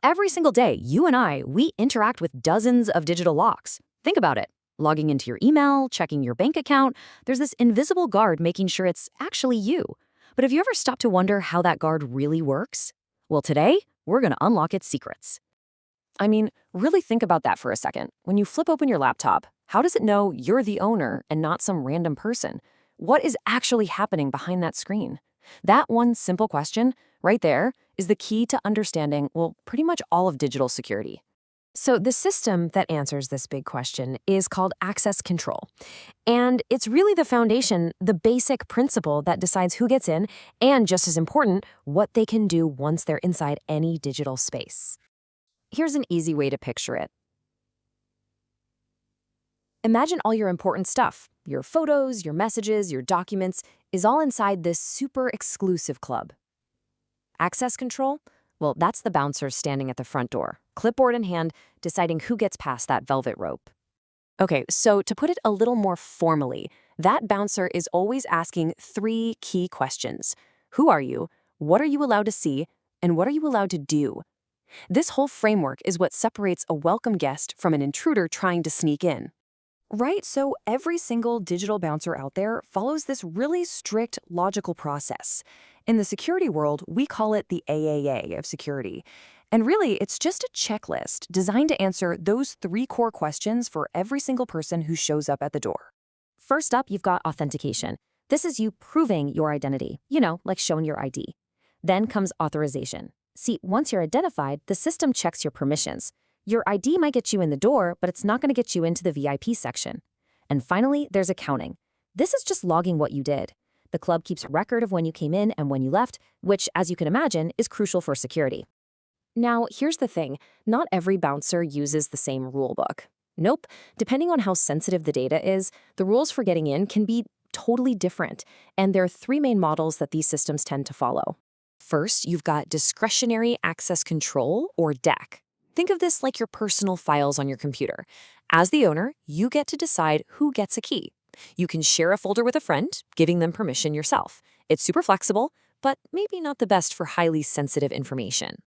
Every single day, you and we interact with dozens of digital locks. Think about it. Logging into your email, checking your bank account, there's this invisible guard making sure it's actually you. But have you ever stopped to wonder how that guard really works? Well, today, we're going to unlock its secrets. I mean, really think about that for a second. When you flip open your laptop, how does it know you're the owner and not some random person? What is actually happening behind that screen? That one simple question, right there, is the key to understanding, well, pretty much all of digital security. So the system that answers this big question is called access control. And it's really the foundation, the basic principle that decides who gets in, and just as important, what they can do once they're inside any digital space. Here's an easy way to picture it. Imagine all your important stuff, your photos, your messages, your documents, is all inside this super exclusive club. Access control? Well, that's the bouncer standing at the front door, clipboard in hand, deciding who gets past that velvet rope. Okay, so to put it a little more formally, that bouncer is always asking 3 key questions. Who are you? What are you allowed to see? And what are you allowed to do? This whole framework is what separates a welcome guest from an intruder trying to sneak in. Right, so every single digital bouncer out there follows this really strict logical process. In the security world, we call it the AAA of security. And really, it's just a checklist designed to answer those 3 core questions for every single person who shows up at the door. First up, you've got authentication. This is you proving your identity, like showing your ID. Then comes authorization. See, once you're identified, the system checks your permissions. Your ID might get you in the door, but it's not going to get you into the VIP section. And finally, there's accounting. This is just logging what you did. The club keeps record of when you came in and when you left, which, as you can imagine, is crucial for security. Now, here's the thing. Not every bouncer uses the same rulebook. Nope. Depending on how sensitive the data is, the rules for getting in can be totally different. And there are 3 main models that these systems tend to follow. First, you've got Discretionary Access Control, or DAC. Think of this like your personal files on your computer. As the owner, you get to decide who gets a key. You can share a folder with a friend, giving them permission yourself. It's super flexible, but maybe not the best for highly sensitive information.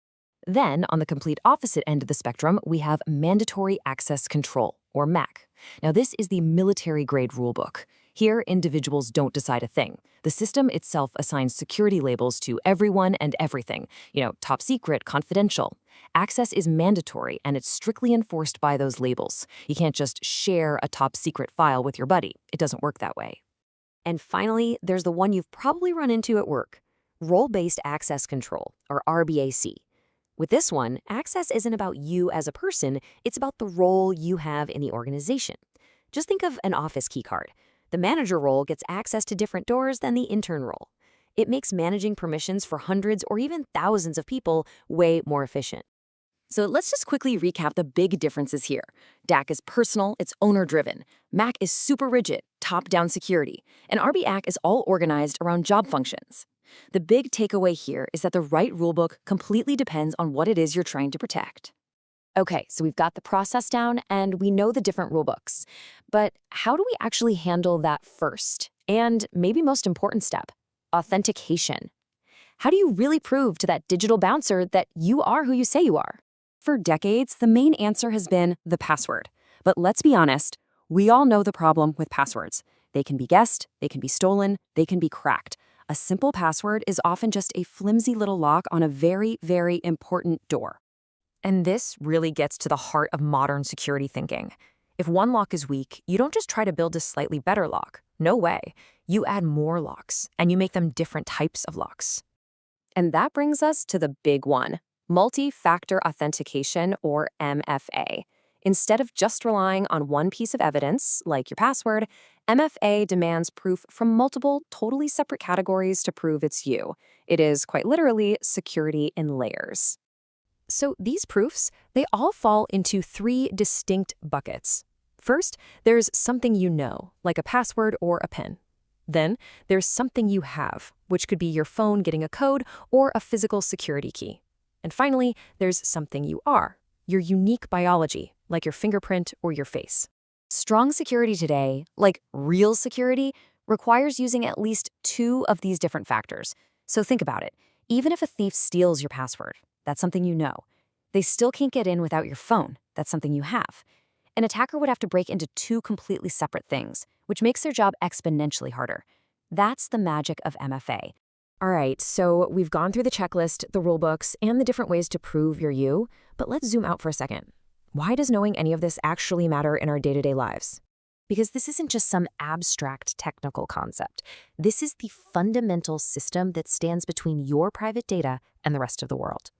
Then, on the complete opposite end of the spectrum, we have Mandatory Access Control, or MAC. Now, this is the military-grade rulebook. Here, individuals don't decide a thing. The system itself assigns security labels to everyone and everything. Top secret, confidential. Access is mandatory, and it's strictly enforced by those labels. You can't just share a top secret file with your buddy. It doesn't work that way. And finally, there's the one you've probably run into at work, Role-Based Access Control, or RBAC. With this one, access isn't about you as a person, it's about the role you have in the organization. Just think of an office keycard. The manager role gets access to different doors than the intern role. It makes managing permissions for hundreds or even thousands of people way more efficient. So let's just quickly recap the big differences here. DAC is personal, it's owner-driven. MAC is super rigid, top-down security. And RBAC is all organized around job functions. The big takeaway here is that the right rulebook completely depends on what it is you're trying to protect. Okay, so we've got the process down and we know the different rulebooks. But how do we actually handle that first? And maybe most important step, authentication. How do you really prove to that digital bouncer that you are who you say you are? For decades, the main answer has been the password. But let's be honest, we all know the problem with passwords. They can be guessed, they can be stolen, they can be cracked. A simple password is often just a flimsy little lock on a very, very important door. And this really gets to the heart of modern security thinking. If one lock is weak, you don't just try to build a slightly better lock. No way. You add more locks, and you make them different types of locks. And that brings us to the big one, multi-factor authentication, or MFA. Instead of just relying on one piece of evidence, like your password, MFA demands proof from multiple, totally separate categories to prove it's you. It is, quite literally, security in layers. So these proofs, they all fall into 3 distinct buckets. First, there's something you know, like a password or a PIN. Then, there's something you have, which could be your phone getting a code or a physical security key. And finally, there's something you are, your unique biology, like your fingerprint or your face. Strong security today, like real security, requires using at least 2 of these different factors. So think about it. Even if a thief steals your password, that's something you know. They still can't get in without your phone. That's something you have. An attacker would have to break into two completely separate things, which makes their job exponentially harder. That's the magic of MFA. All right, so we've gone through the checklist, the rulebooks, and the different ways to prove you're you, but let's zoom out for a second. Why does knowing any of this actually matter in our day-to-day lives? Because this isn't just some abstract technical concept. This is the fundamental system that stands between your private data and the rest of the world.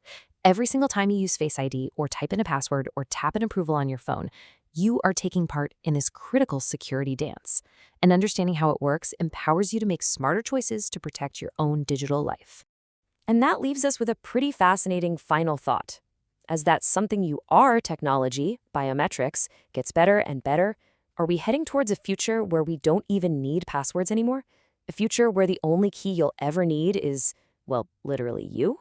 Every single time you use Face ID or type in a password or tap an approval on your phone, you are taking part in this critical security dance. And understanding how it works empowers you to make smarter choices to protect your own digital life. And that leaves us with a pretty fascinating final thought. As that something you are technology, biometrics, gets better and better, are we heading towards a future where we don't even need passwords anymore? A future where the only key you'll ever need is, well, literally you?